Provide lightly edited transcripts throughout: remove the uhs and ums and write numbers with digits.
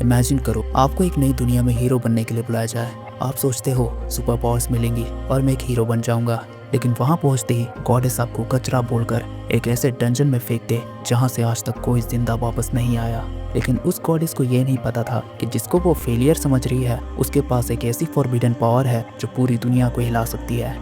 Imagine करो आपको एक नई दुनिया में हीरो बनने के लिए बुलाया जाए। आप सोचते हो सुपर पावर्स मिलेंगी और मैं एक हीरो बन जाऊंगा, लेकिन वहां पहुंचते ही गॉडेस आपको कचरा बोलकर एक ऐसे डंजन में फेंक दे जहां से आज तक कोई जिंदा वापस नहीं आया। लेकिन उस गॉडेस को ये नहीं पता था कि जिसको वो फेलियर समझ रही है उसके पास एक ऐसी फॉरबिडन पावर है जो पूरी दुनिया को हिला सकती है।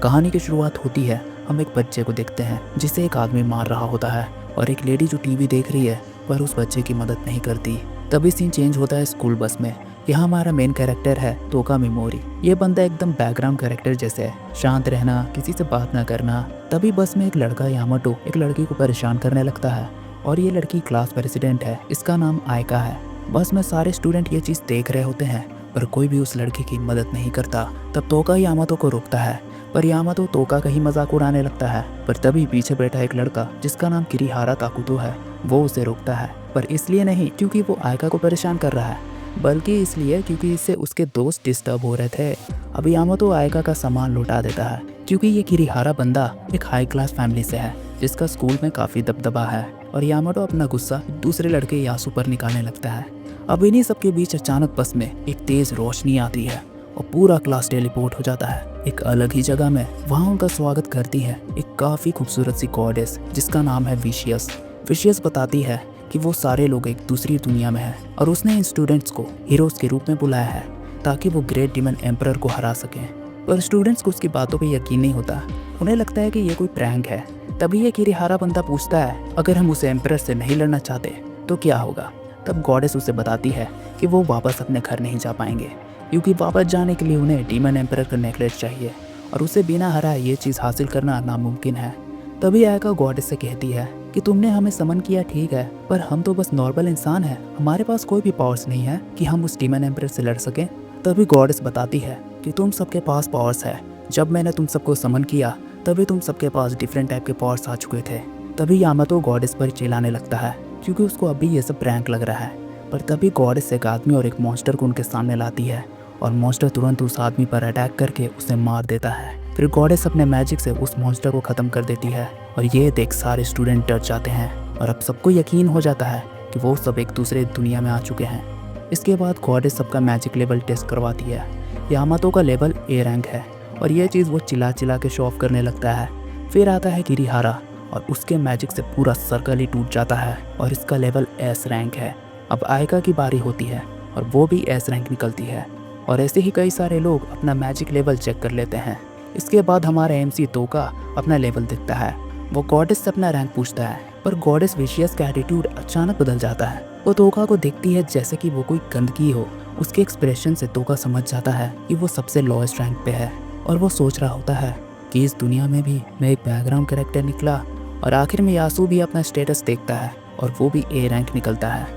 कहानी की शुरुआत होती है, हम एक बच्चे को देखते हैं जिसे एक आदमी मार रहा होता है और एक लेडी जो टीवी देख रही है पर उस बच्चे की मदद नहीं करती। तभी सीन चेंज होता है स्कूल बस में। यहाँ हमारा मेन कैरेक्टर है तोका मिमोरी। ये बंदा एकदम बैकग्राउंड कैरेक्टर जैसे है, शांत रहना, किसी से बात ना करना। तभी बस में एक लड़का यामाटो एक लड़की को परेशान करने लगता है और ये लड़की क्लास प्रेसिडेंट है, इसका नाम आयका है। बस में सारे स्टूडेंट ये चीज़ देख रहे होते हैं पर कोई भी उस लड़की की मदद नहीं करता। तब तोका यामाटो को रोकता है पर यामाटो तोका का ही मजाक उड़ाने लगता है। पर तभी पीछे बैठा एक लड़का जिसका नाम किरीहारा ताकुतो है, वो उसे रोकता है, पर इसलिए नहीं क्योंकि वो आयका को परेशान कर रहा है, बल्कि इसलिए क्योंकि इससे उसके दोस्त डिस्टर्ब हो रहे थे। अब यामाटो आयका का सामान लौटा देता है क्योंकि ये किरीहारा बंदा एक हाई क्लास फैमिली से है जिसका स्कूल में काफ़ी दबदबा है। और यामाटो अपना गुस्सा दूसरे लड़के यासु पर निकालने लगता है। अब इन्हीं सबके बीच अचानक बस में एक तेज रोशनी आती है और पूरा क्लास टेलीपोर्ट हो जाता है एक अलग ही जगह में। वहाँ उनका स्वागत करती है एक काफ़ी खूबसूरत सी गॉडेस जिसका नाम है विशियस। विशियस बताती है कि वो सारे लोग एक दूसरी दुनिया में हैं और उसने इन स्टूडेंट्स को हीरोज़ के रूप में बुलाया है ताकि वो ग्रेट डीमन एम्परर को हरा सकें। पर स्टूडेंट्स को उसकी बातों पे यकीन नहीं होता, उन्हें लगता है कि ये कोई प्रैंक है। तभी ये किरीहारा बंदा पूछता है अगर हम उसे एम्परर से नहीं लड़ना चाहते तो क्या होगा। तब गॉडेस उसे बताती है कि वो वापस अपने घर नहीं जा पाएंगे क्योंकि वापस जाने के लिए उन्हें डीमन एम्परर का नेकलेस चाहिए और उसे बिना हराए ये चीज़ हासिल करना नामुमकिन है। तभी आयका गॉडेस से कहती है कि तुमने हमें समन किया ठीक है, पर हम तो बस नॉर्मल इंसान हैं, हमारे पास कोई भी पावर्स नहीं है कि हम उस डीमन एम्परर से लड़ सकें। तभी गॉडेस बताती है कि तुम सबके पास पावर्स है, जब मैंने तुम सबको समन किया तभी तुम सबके पास डिफरेंट टाइप के पावर्स आ चुके थे। तभी यामाटो गॉडेस पर चिल्लाने लगता है क्योंकि उसको अभी ये सब प्रैंक लग रहा है। पर तभी गॉडेस एक आदमी और एक मॉन्स्टर को उनके सामने लाती है और मॉन्स्टर तुरंत उस आदमी पर अटैक करके उसे मार देता है। फिर गॉडेस अपने मैजिक से उस मॉन्स्टर को ख़त्म कर देती है और ये देख सारे स्टूडेंट डर जाते हैं और अब सबको यकीन हो जाता है कि वो सब एक दूसरे दुनिया में आ चुके हैं। इसके बाद गॉडेस सबका मैजिक लेवल टेस्ट करवाती है। यामाटो का लेवल ए रैंक है और ये चीज़ वो चिल्ला चिल्ला के शो ऑफ करने लगता है। फिर आता है किरीहारा और उसके मैजिक से पूरा सर्कल ही टूट जाता है और इसका लेवल एस रैंक है। अब आयका की बारी होती है और वो भी एस रैंक निकलती है और ऐसे ही कई सारे लोग अपना मैजिक लेवल चेक कर लेते हैं। इसके बाद हमारा एमसी तोका अपना लेवल दिखता है। वो गॉडेस से अपना रैंक पूछता है पर गॉडेस विशियस का एटीट्यूड अचानक बदल जाता है। वो तोका को देखती है जैसे कि वो कोई गंदगी हो। उसके एक्सप्रेशन से तोका समझ जाता है कि वो सबसे लोएस्ट रैंक पे है और वो सोच रहा होता है कि इस दुनिया में भी मैं एक बैकग्राउंड कैरेक्टर निकला। और आखिर में यासु भी अपना स्टेटस देखता है और वो भी ए रैंक निकलता है।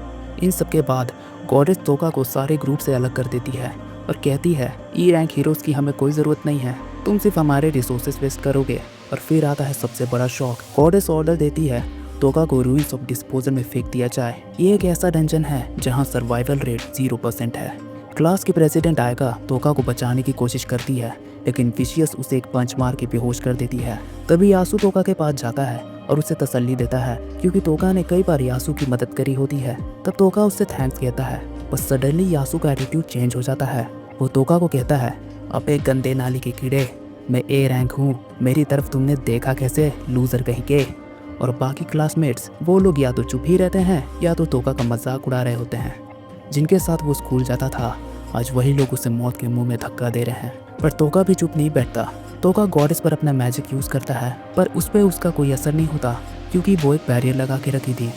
इन सब के बाद गॉडेस तोका को सारे ग्रुप से अलग कर देती है और कहती है ई रैंक हीरोज़ की हमें कोई ज़रूरत नहीं है, तुम सिर्फ हमारे रिसोर्सेज वेस्ट करोगे। और फिर आता है सबसे बड़ा शौक। गॉडेस ऑर्डर देती है तोका को रूइंस ऑफ डिस्पोजल में फेंक दिया जाए। ये एक ऐसा डंजन है जहाँ सर्वाइवल रेट 0% है। क्लास की प्रेसिडेंट आयका तोका को बचाने की कोशिश करती है लेकिन विशियस उसे एक पंच मार के बेहोश कर देती है। तभी यासु तोका के पास जाता है और उसे तसल्ली देता है क्योंकि तोका ने कई बार यासु की मदद करी होती है। तब तोका उससे थैंक्स कहता है, बस सडनली यासु का एटीट्यूड चेंज हो जाता है। वो तोका को कहता है अबे गंदे नाली के कीड़े, मैं ए रैंक हूँ, मेरी तरफ तुमने देखा कैसे, लूजर कहीं के। और बाकी क्लासमेट्स वो लोग या तो चुप ही रहते हैं या तो तोका का मजाक उड़ा रहे होते हैं। जिनके साथ वो स्कूल जाता था आज वही लोग उसे मौत के मुंह में धक्का दे रहे हैं। पर तोका भी चुप नहीं बैठता। तोका गॉडेस पर अपना मैजिक यूज़ करता है पर उस पर उसका कोई असर नहीं होता क्योंकि वो एक बैरियर लगा के रखी थी।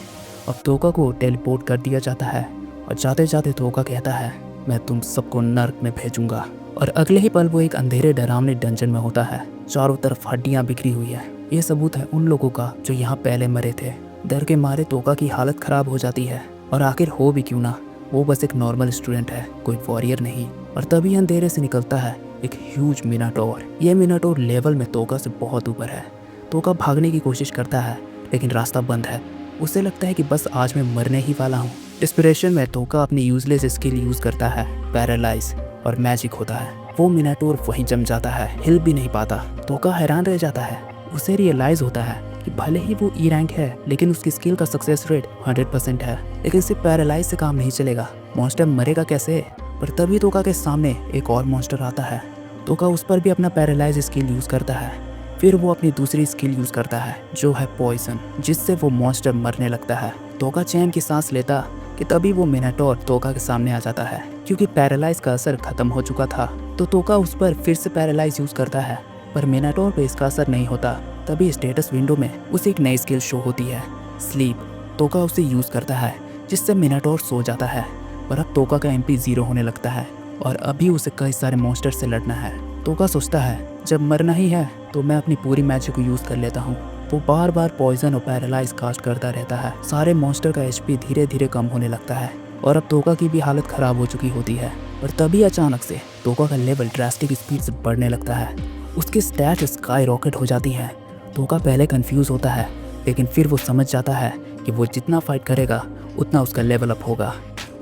अब तोका को टेलीपोर्ट कर दिया जाता है और जाते जाते तोका कहता है मैं तुम सबको नर्क में भेजूंगा। और अगले ही पल वो एक अंधेरे डरावने डंजन में होता है। चारों तरफ हड्डियां बिखरी हुई है। ये सबूत है उन लोगों का जो यहाँ पहले मरे थे। डर के मारे तोका की हालत खराब हो जाती है और आखिर हो भी क्यों ना, वो बस एक नॉर्मल स्टूडेंट है, कोई वॉरियर नहीं। और तभी अंधेरे से निकलता है एक ह्यूज मिनाटोर। ये मिनाटोर लेवल में तोका से बहुत ऊपर है। तोका भागने की कोशिश करता है लेकिन रास्ता बंद है। उसे लगता है कि बस आज मैं मरने ही वाला हूँ। डिस्परेशन में तोका अपनी यूजलेस स्किल यूज़ करता है, पैरालाइज, और मैजिक होता है। वो मिनाटोर वहीं जम जाता है, हिल भी नहीं पाता। तोका हैरान रह जाता है। उसे रियलाइज़ होता है कि भले ही वो ई रैंक है लेकिन उसकी स्किल का सक्सेस रेट 100% है। लेकिन सिर्फ पैरालाइज से काम नहीं चलेगा, मॉन्स्टर मरेगा कैसे? पर तभी तोका के सामने एक और मॉन्स्टर आता है। तोका उस पर भी अपना पैरालाइज स्किल यूज़ करता है। फिर वो अपनी दूसरी स्किल यूज़ करता है जो है पॉइजन, जिससे वो मॉन्स्टर मरने लगता है। तोका चैन की सांस लेता कि तभी वो मिनाटोर तोका के सामने आ जाता है। क्योंकि पैरालाइज का असर खत्म हो चुका था तो तोका उस पर फिर से पैरालाइज यूज़ करता है, पर मिनाटोर पे इसका असर नहीं होता। तभी स्टेटस विंडो में उसे एक नई स्किल शो होती है, स्लीप। तोका उसे यूज़ करता है जिससे मिनाटोर सो जाता है। पर अब तोका का MP 0 होने लगता है और अभी उसे कई सारे मॉन्स्टर से लड़ना है। तोका सोचता है जब मरना ही है तो मैं अपनी पूरी मैजिक को यूज़ कर लेता हूँ। वो बार बार पॉइजन और पैरालाइज कास्ट करता रहता है। सारे मॉन्स्टर का HP धीरे धीरे कम होने लगता है और अब तोका की भी हालत ख़राब हो चुकी होती है। और तभी अचानक से तोका का लेवल ड्रास्टिक स्पीड से बढ़ने लगता है। उसकी स्टैट स्काई रॉकेट हो जाती है। तोका पहले कंफ्यूज होता है लेकिन फिर वो समझ जाता है कि वो जितना फाइट करेगा उतना उसका लेवल अप होगा।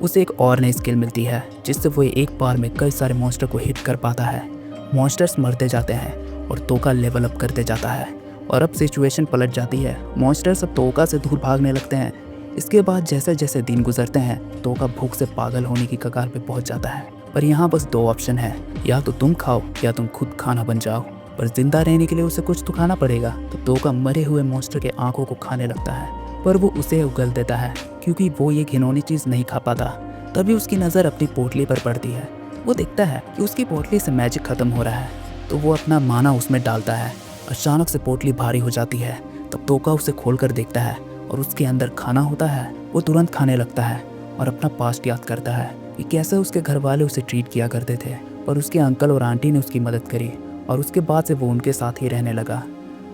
उसे एक और नई स्किल मिलती है जिससे वो एक बार में कई सारे मॉन्स्टर को हिट कर पाता है। मॉन्स्टर्स मरते जाते हैं और तोका लेवल अप करते जाता है। और अब सिचुएशन पलट जाती है, मॉन्स्टर्स अब तोका से दूर भागने लगते हैं। इसके बाद जैसे जैसे दिन गुजरते हैं तोका भूख से पागल होने की कगार पे पहुंच जाता है। पर यहाँ बस 2 ऑप्शन है, या तो तुम खाओ या तुम खुद खाना बन जाओ। पर जिंदा रहने के लिए उसे कुछ तो खाना पड़ेगा। तो तोका मरे हुए मॉन्स्टर के आंखों को खाने लगता है, पर वो उसे उगल देता है क्योंकि वो ये घिनौनी चीज़ नहीं खा पाता। तभी उसकी नज़र अपनी पोटली पर पड़ती है। वो देखता है कि उसकी पोटली से मैजिक खत्म हो रहा है तो वो अपना माना उसमें डालता है। अचानक से पोटली भारी हो जाती है। तब तोका उसे खोलकर देखता है और उसके अंदर खाना होता है। वो तुरंत खाने लगता है और अपना पास्ट याद करता है कि कैसे उसके घर वाले उसे ट्रीट किया करते थे, पर उसके अंकल और आंटी ने उसकी मदद करी और उसके बाद से वो उनके साथ ही रहने लगा।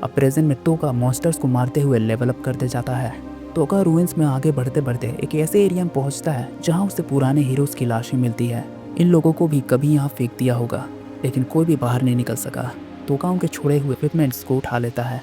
अब प्रेजेंट में तोका मॉन्स्टर्स को मारते हुए लेवल अप करते जाता है। तोका रूइंस में आगे बढ़ते बढ़ते एक ऐसे एरिया में पहुंचता है जहां उसे पुराने हीरोज़ की लाशें मिलती है। इन लोगों को भी कभी यहाँ फेंक दिया होगा लेकिन कोई भी बाहर नहीं निकल सका। तोका उनके छोड़े हुए इक्विपमेंट्स को उठा लेता है।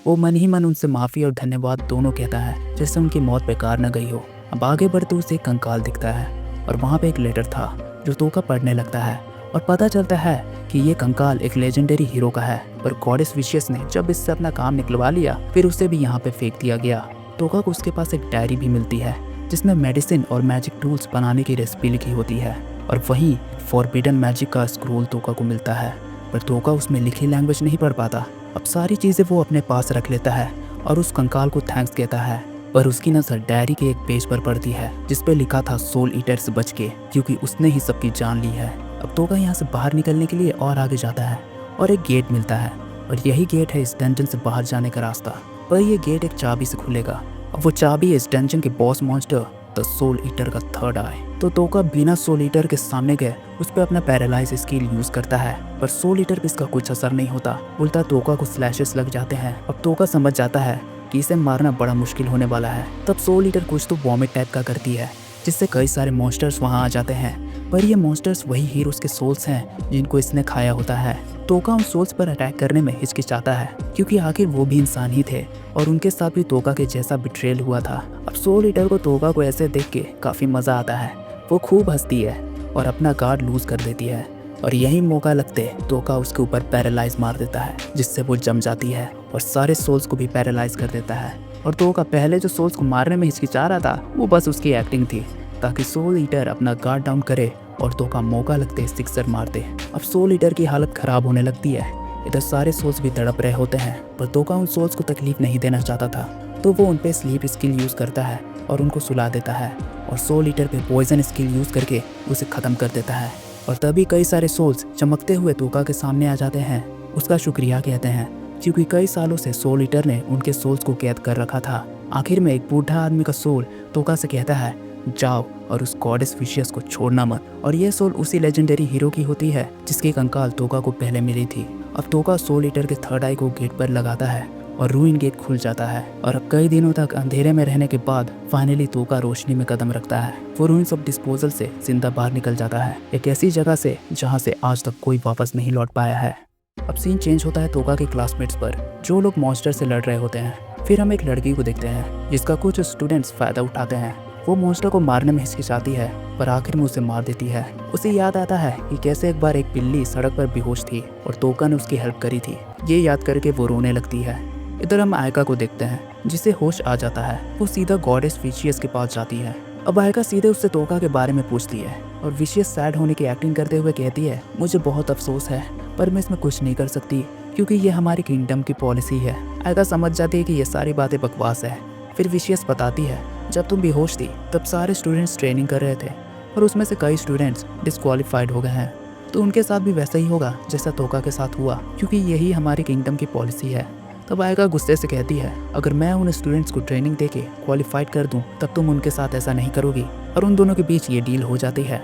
वो मन ही मन उनसे माफ़ी और धन्यवाद दोनों कहता है जैसे उनकी मौत बेकार न गई हो। अब आगे बढ़ते उसे एक कंकाल दिखता है और वहाँ पे एक लेटर था जो तोका पढ़ने लगता है और पता चलता है कि ये कंकाल एक लेजेंडरी हीरो का है। पर गॉडेस विशियस ने जब इससे अपना काम निकलवा लिया फिर उसे भी यहाँ पे फेंक दिया गया। तोका को उसके पास एक डायरी भी मिलती है जिसमें मेडिसिन और मैजिक टूल्स बनाने की रेसिपी लिखी होती है और वहीं फॉरबिडन मैजिक का स्क्रोल तोका को मिलता है। पर तोका उसमें लिखी लैंग्वेज नहीं पढ़ पाता। अब सारी चीज़ें वो अपने पास रख लेता है और उस कंकाल को थैंक्स कहता है। पर उसकी नज़र डायरी के एक पेज पर पड़ती है जिस पे लिखा था सोल ईटर से बच के, क्योंकि उसने ही सबकी जान ली है। अब तोका यहाँ से बाहर निकलने के लिए और आगे जाता है और एक गेट मिलता है और यही गेट है इस डंजन से बाहर जाने का रास्ता। पर यह गेट एक चाबी से खुलेगा। अब वो चाबी इस डंजन के boss monster the soul eater का थर्ड आई। तो तोका बिना सोल ईटर के सामने गए उस पर अपना पैरालाइज स्किल यूज करता है, पर सोल ईटर पे इसका कुछ असर नहीं होता। उल्टा तोका को स्लैशेस लग जाते हैं। अब तोका समझ जाता है कि इसे मारना बड़ा मुश्किल होने वाला है। तब सोल ईटर कुछ तो वॉमिट टाइप का करती है जिससे कई सारे मॉन्स्टर्स वहाँ आ जाते हैं। पर ये मॉन्स्टर्स वही हीरोज के सोल्स हैं जिनको इसने खाया होता है। तोका उन सोल्स पर अटैक करने में हिचकिचाता है क्योंकि आखिर वो भी इंसान ही थे और उनके साथ भी तोका के जैसा बिट्रेल हुआ था। अब सोल ईटर को तोका को ऐसे देख के काफ़ी मज़ा आता है। वो खूब हंसती है और अपना गार्ड लूज कर देती है और यही मौका लगते तोका उसके ऊपर पैरालाइज मार देता है जिससे वो जम जाती है और सारे सोल्स को भी पैरालाइज कर देता है। और तोका पहले जो सोल्स को मारने में हिचकिचा रहा था वो बस उसकी एक्टिंग थी ताकि सोल ईटर अपना गार्ड डाउन करे और तोका मौका लगते सिक्सर मार दे। अब सोल ईटर की हालत ख़राब होने लगती है। इधर सारे सोल्स भी तड़प रहे होते हैं पर तोका उन सोल्स को तकलीफ नहीं देना चाहता था तो वो उन पे स्लीप स्किल यूज़ करता है और उनको सुला देता है और सोल ईटर पे पॉइजन स्किल यूज़ करके उसे ख़त्म कर देता है। और तभी कई सारे सोल्स चमकते हुए तोका के सामने आ जाते हैं। उसका शुक्रिया कहते हैं क्योंकि कई सालों से सोल ईटर ने उनके सोल्स को कैद कर रखा था। आखिर में एक बूढ़ा आदमी का सोल तोका से कहता है जाओ और उस गॉडेस विशियस को छोड़ना मत। और ये सोल उसी लेजेंडरी हीरो की होती है जिसकी कंकाल तोका को पहले मिली थी। अब तोका सोल ईटर के थर्ड आई को गेट पर लगाता है और रूइन गेट खुल जाता है और अब कई दिनों तक अंधेरे में रहने के बाद फाइनली तोका रोशनी में कदम रखता है। वो रूइंस ऑफ डिस्पोजल से जिंदा बाहर निकल जाता है, एक ऐसी जगह से जहाँ से आज तक कोई वापस नहीं लौट पाया है। अब सीन चेंज होता है तोका के क्लासमेट्स पर जो लोग मॉन्स्टर से लड़ रहे होते हैं। फिर हम एक लड़की को देखते हैं जिसका कुछ स्टूडेंट्स फायदा उठाते हैं। वो मॉन्स्टर को मारने में हिचकिचाती है पर आखिर में उसे मार देती है। उसे याद आता है कि कैसे एक बार एक बिल्ली सड़क पर बेहोश थी और तोका ने उसकी हेल्प करी थी। ये याद करके वो रोने लगती है। इधर हम आयका को देखते हैं जिसे होश आ जाता है। वो सीधा गॉडेस विशियस के पास जाती है। अब आयका सीधे उससे तोका के बारे में पूछती है और विशियस सैड होने की एक्टिंग करते हुए कहती है, मुझे बहुत अफसोस है पर मैं इसमें कुछ नहीं कर सकती क्योंकि ये हमारी किंगडम की पॉलिसी है। आयका समझ जाती है कि ये सारी बातें बकवास है। फिर विशियस बताती है, जब तुम बेहोश थी तब सारे स्टूडेंट्स ट्रेनिंग कर रहे थे और उसमें से कई स्टूडेंट्स डिस्क्वालीफाइड हो गए हैं, तो उनके साथ भी वैसा ही होगा जैसा तोका के साथ हुआ क्योंकि यही हमारी किंगडम की पॉलिसी है। तब आयका गुस्से से कहती है, अगर मैं उन स्टूडेंट्स को ट्रेनिंग देके क्वालिफाइड कर दूं तब तुम उनके साथ ऐसा नहीं करोगी। और उन दोनों के बीच ये डील हो जाती है।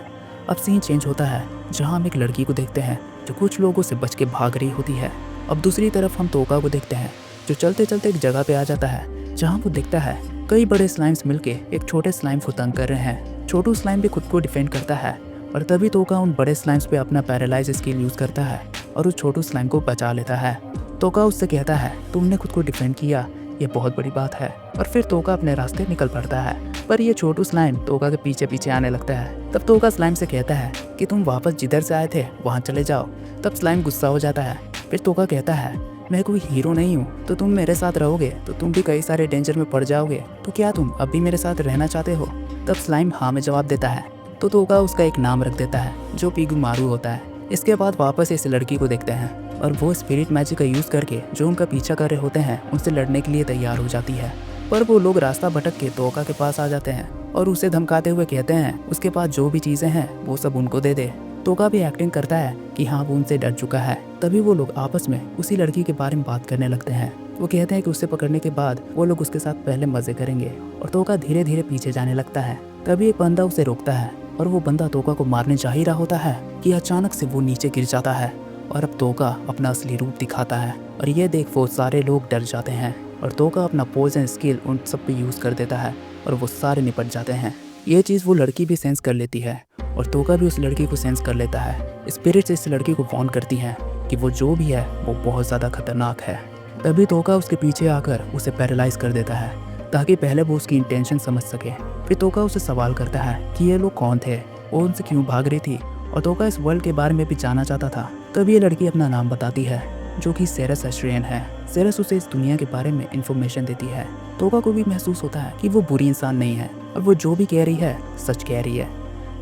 अब सीन चेंज होता है जहां हम एक लड़की को देखते हैं जो कुछ लोगों से बच के भाग रही होती है। अब दूसरी तरफ हम तोका को देखते हैं जो चलते चलते एक जगह पे आ जाता है जहाँ वो देखता है कई बड़े स्लाइम्स मिलके एक छोटे स्लाइम को तंग कर रहे हैं। छोटू स्लाइम भी खुद को डिफेंड करता है और तभी तोका उन बड़े स्लाइम्स पे अपना पैरालाइज स्किल यूज करता है और उस छोटू स्लाइम को बचा लेता है। तोका उससे कहता है, तुमने खुद को डिफेंड किया, ये बहुत बड़ी बात है। और फिर तोका अपने रास्ते निकल पड़ता है पर ये छोटू स्लाइम तोका के पीछे पीछे आने लगता है। तब तोका स्लाइम से कहता है कि तुम वापस जिधर से आए थे वहाँ चले जाओ। तब स्लाइम गुस्सा हो जाता है। फिर तोका कहता है, मैं कोई हीरो नहीं हूँ, तो तुम मेरे साथ रहोगे तो तुम भी कई सारे डेंजर में पड़ जाओगे, तो क्या तुम अब भी मेरे साथ रहना चाहते हो? तब स्लाइम हाँ में जवाब देता है। तो तोका उसका एक नाम रख देता है जो पीगू मारू होता है। इसके बाद वापस इस लड़की को देखते हैं और वो स्पिरिट मैजिक का यूज़ करके जो उनका पीछा कर रहे होते हैं उनसे लड़ने के लिए तैयार हो जाती है। पर वो लोग रास्ता भटक के तोका के पास आ जाते हैं और उसे धमकाते हुए कहते हैं उसके पास जो भी चीज़ें हैं वो सब उनको दे दे। तोका भी एक्टिंग करता है कि हाँ वो उनसे डर चुका है। तभी वो लोग आपस में उसी लड़की के बारे में बात करने लगते हैं। वो कहते हैं कि उसे पकड़ने के बाद वो लोग उसके साथ पहले मजे करेंगे और तोका धीरे धीरे पीछे जाने लगता है। तभी एक बंदा उसे रोकता है और वो बंदा तोका को मारने जा ही रहा होता है कि अचानक से वो नीचे गिर जाता है और अब तोका अपना असली रूप दिखाता है और ये देख वो सारे लोग डर जाते हैं और तोका अपना पॉइजन स्किल उन सब पे यूज़ कर देता है और वो सारे निपट जाते हैं। ये चीज़ वो लड़की भी सेंस कर लेती है और तोका भी उस लड़की को सेंस कर लेता है। स्पिरिट्स इस लड़की को वार्न करती हैं कि वो जो भी है वो बहुत ज़्यादा खतरनाक है। तभी तोका उसके पीछे आकर उसे पैरालाइज कर देता है ताकि पहले वो उसकी इंटेंशन समझ सके। फिर तोका उसे सवाल करता है कि ये लोग कौन थे, वो उनसे क्यों भाग रही थी और तोका इस वर्ल्ड के बारे में भी जानना चाहता था। तब ये लड़की अपना नाम बताती है जो कि सेरस एस्ट्रियन है। सेरस उसे इस दुनिया के बारे में इंफॉर्मेशन देती है। तोका को भी महसूस होता है कि वो बुरी इंसान नहीं है और वो जो भी कह रही है सच कह रही है।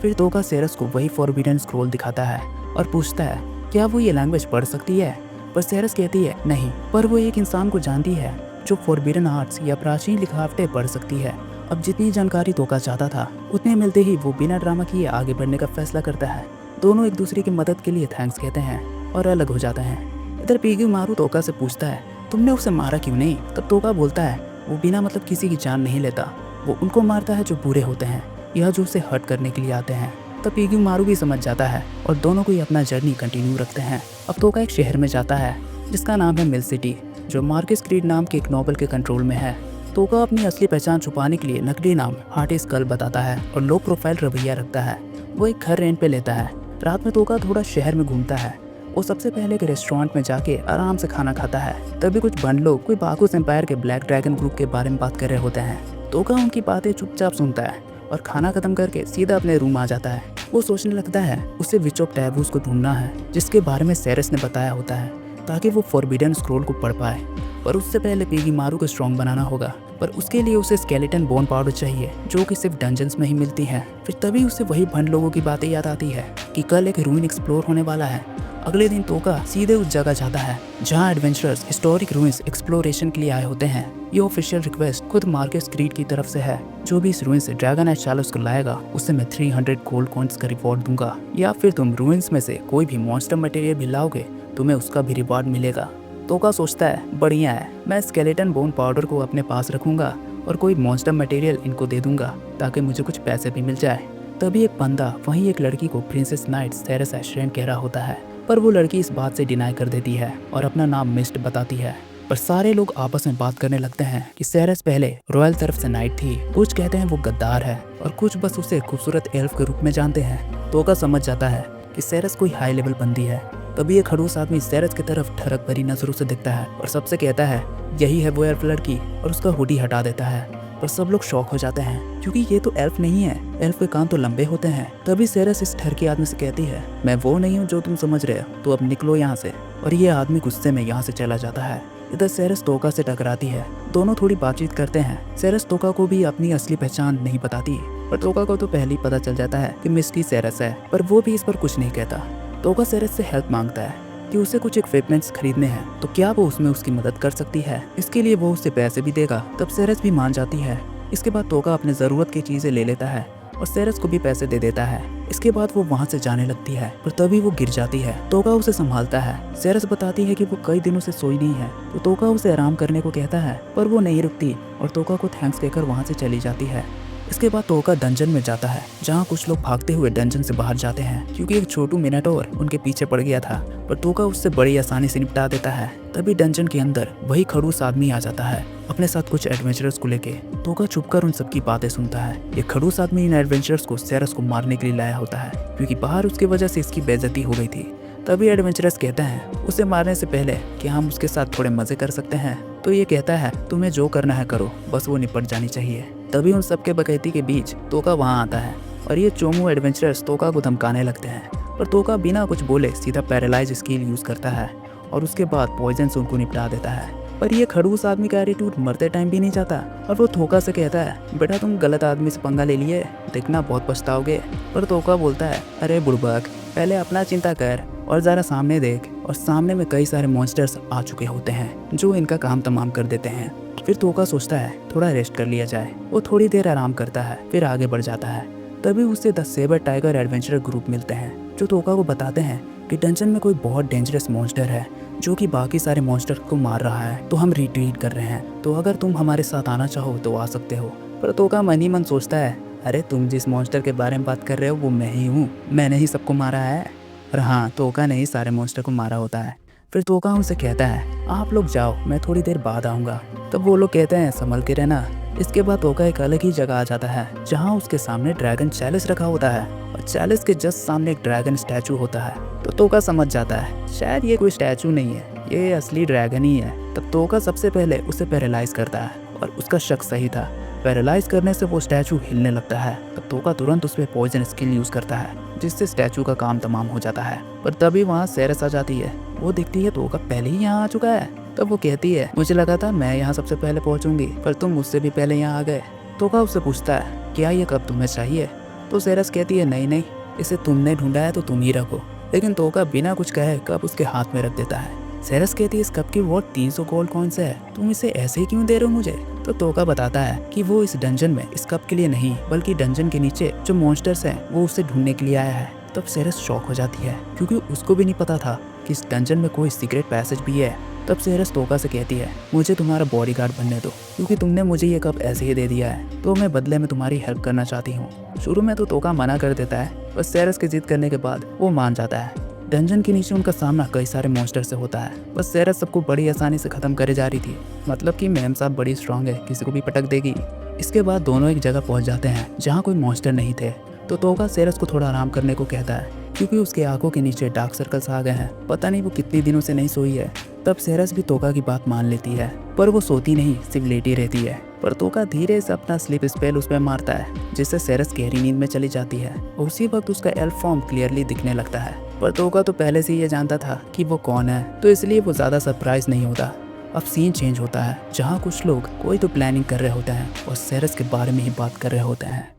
फिर तोका सेरस को वही फॉरबिडन स्क्रॉल दिखाता है और पूछता है क्या वो ये लैंग्वेज पढ़ सकती है। पर सेरस कहती है नहीं, पर वो एक इंसान को जानती है जो फॉरबिडन आर्ट्स या प्राचीन लिखावटें पढ़ सकती है। अब जितनी जानकारी तोका चाहता था उतने मिलते ही वो बिना ड्रामा किए आगे बढ़ने का फैसला करता है। दोनों एक दूसरे की मदद के लिए थैंक्स कहते हैं और अलग हो जाते हैं। इधर पीगू मारू तोका से पूछता है तुमने उसे मारा क्यों नहीं। तब तोका बोलता है वो बिना मतलब किसी की जान नहीं लेता, वो उनको मारता है जो बुरे होते हैं या जो उसे हर्ट करने के लिए आते हैं। तब पीगू मारू भी समझ जाता है और दोनों को ही अपना जर्नी कंटिन्यू रखते हैं। अब तोका एक शहर में जाता है जिसका नाम है मिल सिटी, जो मार्केस क्रीड नाम के एक नोबल के कंट्रोल में है। तोका अपनी असली पहचान छुपाने के लिए नकली नाम हार्टी स्कल बताता है और लो प्रोफाइल रवैया रखता है। वो एक घर रेंट पे लेता है। रात में तोका थोड़ा शहर में घूमता है। वो सबसे पहले एक रेस्टोरेंट में जाके आराम से खाना खाता है। तभी कुछ बंद लोग कोई बाकुस एम्पायर के ब्लैक ड्रैगन ग्रुप के बारे में बात कर रहे होते हैं। तोका उनकी बातें चुपचाप सुनता है और खाना खत्म करके सीधा अपने रूम आ जाता है। वो सोचने लगता है उसे विच ऑफ टैबूज को ढूंढना है जिसके बारे में सेरस ने बताया होता है ताकि वो फॉरबिडन स्क्रॉल को पढ़ पाए। पर उससे पहले पीगी मारू को स्ट्रॉन्ग बनाना होगा, पर उसके लिए उसे स्केलेटन बोन पाउडर चाहिए जो कि सिर्फ डंजन्स में ही मिलती है। फिर तभी उसे वही भंड लोगों की बातें याद आती है कि कल एक रूइन एक्सप्लोर होने वाला है। अगले दिन तोका सीधे उस जगह जाता है जहां एडवेंचरर्स हिस्टोरिक रूइंस एक्सप्लोरेशन के लिए आए होते हैं। ये ऑफिशियल रिक्वेस्ट खुद मार्केस क्रीड की तरफ से है। जो भी इस रूइंस से ड्रैगन एज चैलेंज को लाएगा उसे मैं 300 गोल्ड कॉइंस का रिवॉर्ड दूंगा, या फिर तुम रूइंस में से कोई भी मॉन्स्टर मटेरियल भी लाओगे तुम्हें उसका भी रिवॉर्ड मिलेगा। तोका सोचता है बढ़िया है, मैं स्केलेटन बोन पाउडर को अपने पास रखूंगा और कोई मॉन्स्टर मटेरियल इनको दे दूंगा ताकि मुझे कुछ पैसे भी मिल जाए। तभी एक बंदा वहीं एक लड़की को प्रिंसेस नाइट सेरस एस्ट्रियन कह रहा होता है, पर वो लड़की इस बात से डिनाई कर देती है और अपना नाम मिस्ट बताती है। पर सारे लोग आपस में बात करने लगते हैं कि सेरस पहले रॉयल तरफ से नाइट थी। कुछ कहते हैं वो गद्दार है और कुछ बस उसे खूबसूरत एल्फ के रूप में जानते हैं। तोका समझ जाता है कि सेरस कोई हाई लेवल बंदी है। तभी एक खड़ूस आदमी सेरस की तरफ ठरक भरी नजरों से दिखता है और सबसे कहता है यही है वो एल्फ लड़की, और उसका हुडी हटा देता है। पर सब लोग शॉक हो जाते हैं क्योंकि ये तो एल्फ नहीं है, एल्फ के कान तो लंबे होते हैं। तभी सेरस इस ठरकी आदमी से कहती है मैं वो नहीं हूँ जो तुम समझ रहे हो, तो अब निकलो यहाँ से। और ये आदमी गुस्से में यहाँ से चला जाता है। इधर सेरेस तोका से टकराती है। दोनों थोड़ी बातचीत करते हैं। सेरेस तोका को भी अपनी असली पहचान नहीं बताती, पर तोका को तो पहले ही पता चल जाता है कि मिस्टी सेरेस है, पर वो भी इस पर कुछ नहीं कहता। तोका सेरेस से हेल्प मांगता है कि उसे कुछ इक्विपमेंट्स खरीदने हैं, तो क्या वो उसमें उसकी मदद कर सकती है। इसके लिए वो उससे पैसे भी देगा। तब सेरेस भी मान जाती है। इसके बाद तोका अपने ज़रूरत की चीज़ें ले लेता है और सेरेस को भी पैसे दे देता है। इसके बाद वो वहाँ से जाने लगती है, पर तभी वो गिर जाती है। तोका उसे संभालता है। सेरेस बताती है कि वो कई दिनों से सोई नहीं है, तो तोका उसे आराम करने को कहता है, पर वो नहीं रुकती और तोका को थैंक्स कहकर वहाँ से चली जाती है। इसके बाद तोका डंजन में जाता है, जहाँ कुछ लोग भागते हुए डंजन से बाहर जाते हैं, क्योंकि एक छोटू मिनाटोर उनके पीछे पड़ गया था, पर तोका उससे बड़ी आसानी से निपटा देता है। तभी डंजन के अंदर वही खड़ूस आदमी आ जाता है अपने साथ कुछ एडवेंचरर्स को लेके। तोका छुपकर उन सबकी बातें सुनता है। ये खड़ूस आदमी इन एडवेंचरर्स को सेरेस को मारने के लिए लाया होता है, क्योंकि बाहर उसकी वजह से इसकी बेइज्जती हो गई थी। तभी एडवेंचरर्स कहते हैं उसे मारने से पहले कि हम उसके साथ थोड़े मजे कर सकते हैं, तो ये कहता है तुम्हें जो करना है करो, बस वो निपट जानी चाहिए। तभी उन सबके बकैती के बीच तोका वहाँ आता है और ये चोमू एडवेंचरर्स तोका को धमकाने लगते हैं, पर तोका बिना कुछ बोले सीधा पैरालाइज स्किल यूज़ करता है और उसके बाद पॉइजन से उनको निपटा देता है। पर ये खड़ूस आदमी का एटीट्यूड मरते टाइम भी नहीं जाता और वो तोका से कहता है बेटा तुम गलत आदमी से पंगा ले लिए, देखना बहुत पछताओगे। पर तोका बोलता है अरे बुड़बक, पहले अपना चिंता कर और ज़रा सामने देख। और सामने में कई सारे मॉन्स्टर्स आ चुके होते हैं जो इनका काम तमाम कर देते हैं। फिर तोका सोचता है थोड़ा रेस्ट कर लिया जाए। वो थोड़ी देर आराम करता है, फिर आगे बढ़ जाता है। तभी उससे the sabre tiger adventure group मिलते हैं, जो तोका को बताते हैं कि डंजन में कोई बहुत डेंजरस मॉन्स्टर है जो कि बाकी सारे मॉन्स्टर को मार रहा है, तो हम रिट्रीट कर रहे हैं, तो अगर तुम हमारे साथ आना चाहो तो आ सकते हो। पर तोका मन ही मन सोचता है अरे तुम जिस मॉन्स्टर के बारे में बात कर रहे हो वो मैं ही हूँ, मैंने ही सबको मारा है। और हाँ, तोका ने ही सारे मॉन्स्टर को मारा होता है। फिर तोका उनसे कहता है आप लोग जाओ, मैं थोड़ी देर बाद आऊँगा। तब वो लोग कहते हैं संभल के रहना। इसके बाद तोका एक अलग ही जगह आ जाता है, जहाँ उसके सामने ड्रैगन चैलिस रखा होता है और चैलिस के जस्ट सामने एक ड्रैगन स्टैचू होता है। तो तोका समझ जाता है शायद ये कोई स्टैचू नहीं है, ये असली ड्रैगन ही है। तब तोका सबसे पहले उसे पैरालाइज करता है और उसका शक सही था। पैरालाइज करने से वो स्टैचू हिलने लगता है। तब तोका तुरंत उस पर पॉइजन स्किल यूज़ करता है, जिससे स्टैचू का काम तमाम हो जाता है। पर तभी वहाँ सेरेस आ जाती है। वो दिखती है तोका पहले ही यहाँ आ चुका है। तब वो कहती है मुझे लगा था मैं यहाँ सबसे पहले पहुँचूंगी, पर तुम मुझसे भी पहले यहाँ आ गए। तोका उससे पूछता है क्या ये कप तुम्हें चाहिए? तो सेरेस कहती है नहीं नहीं, इसे तुमने ढूंढा है तो तुम ही रखो। लेकिन तोका बिना कुछ कहे कप उसके हाथ में रख देता है। सेरेस कहती है इस कप की वॉट 300 गोल्ड कॉइन्स है, तुम इसे ऐसे ही क्यों दे रहे हो मुझे? तो तोका बताता है कि वो इस डंजन में इस कप के लिए नहीं, बल्कि डंजन के नीचे जो मॉन्स्टर्स हैं वो उसे ढूंढने के लिए आया है। तब सेरेस शॉक हो जाती है, क्योंकि उसको भी नहीं पता था कि इस डंजन में कोई सीक्रेट पैसेज भी है। तब सेरेस तोका से कहती है मुझे तुम्हारा बॉडीगार्ड बनने दो, क्योंकि तुमने मुझे ये कप ऐसे ही दे दिया है, तो मैं बदले में तुम्हारी हेल्प करना चाहती हूँ। शुरू में तो तोका मना कर देता है, बस सेरेस की जिद करने के बाद वो मान जाता है। डंजन के नीचे उनका सामना कई सारे मॉन्स्टर से होता है, बस सेरेस सबको बड़ी आसानी से ख़त्म करे जा रही थी। मतलब कि मैम साहब बड़ी स्ट्रांग है, किसी को भी पटक देगी। इसके बाद दोनों एक जगह पहुंच जाते हैं जहां कोई मॉन्स्टर नहीं थे। तो तोका सेरेस को थोड़ा आराम करने को कहता है, क्योंकि उसके आंखों के नीचे डार्क सर्कल्स आ गए हैं। पता नहीं वो कितने दिनों से नहीं सोई है। तब सेरेस भी तोका की बात मान लेती है, पर वो सोती नहीं, सिर्फ लेटी रहती है। पर तोका धीरे से अपना स्लीप स्पेल उस पर मारता है, जिससे सेरेस गहरी नींद में चली जाती है। उसी वक्त उसका एल्फ फॉर्म क्लियरली दिखने लगता है। पर तोका तो पहले से ये जानता था कि वो कौन है, तो इसलिए वो ज़्यादा सरप्राइज नहीं होता। अब सीन चेंज होता है, जहाँ कुछ लोग कोई तो प्लानिंग कर रहे होते हैं और सेरेस के बारे में ही बात कर रहे होते हैं।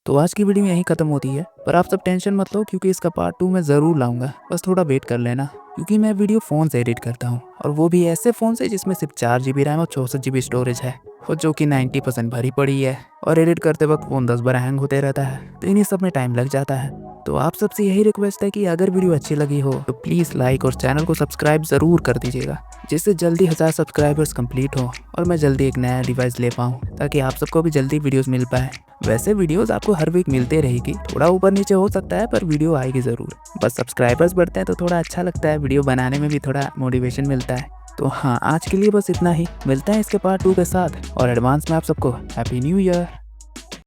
तो आज की वीडियो यहीं ख़त्म होती है, पर आप सब टेंशन मत लो, क्योंकि इसका पार्ट 2 मैं ज़रूर लाऊंगा। बस थोड़ा वेट कर लेना, क्योंकि मैं वीडियो फ़ोन से एडिट करता हूँ, और वो भी ऐसे फ़ोन से जिसमें सिर्फ 4 GB रैम और 64 GB स्टोरेज है, और जो कि 90% भरी पड़ी है। और एडिट करते वक्त फ़ोन 10 बार हैंग होते रहता है, तो इन्हीं सब में टाइम लग जाता है। तो आप सबसे यही रिक्वेस्ट है कि अगर वीडियो अच्छी लगी हो तो प्लीज़ लाइक और चैनल को सब्सक्राइब ज़रूर कर दीजिएगा, जिससे जल्दी 1000 सब्सक्राइबर्स कंप्लीट हो और मैं जल्दी एक नया डिवाइस ले पाऊँ, ताकि आप सबको भी जल्दी वीडियोस मिल पाए। वैसे वीडियोस आपको हर वीक मिलते रहेगी, थोड़ा ऊपर नीचे हो सकता है, पर वीडियो आएगी ज़रूर। बस सब्सक्राइबर्स बढ़ते हैं तो थोड़ा अच्छा लगता है, वीडियो बनाने में भी थोड़ा मोटिवेशन मिलता है। तो हाँ, आज के लिए बस इतना ही। मिलता है इसके पार्ट 2 के साथ, और एडवांस में आप सबको हैप्पी न्यू ईयर।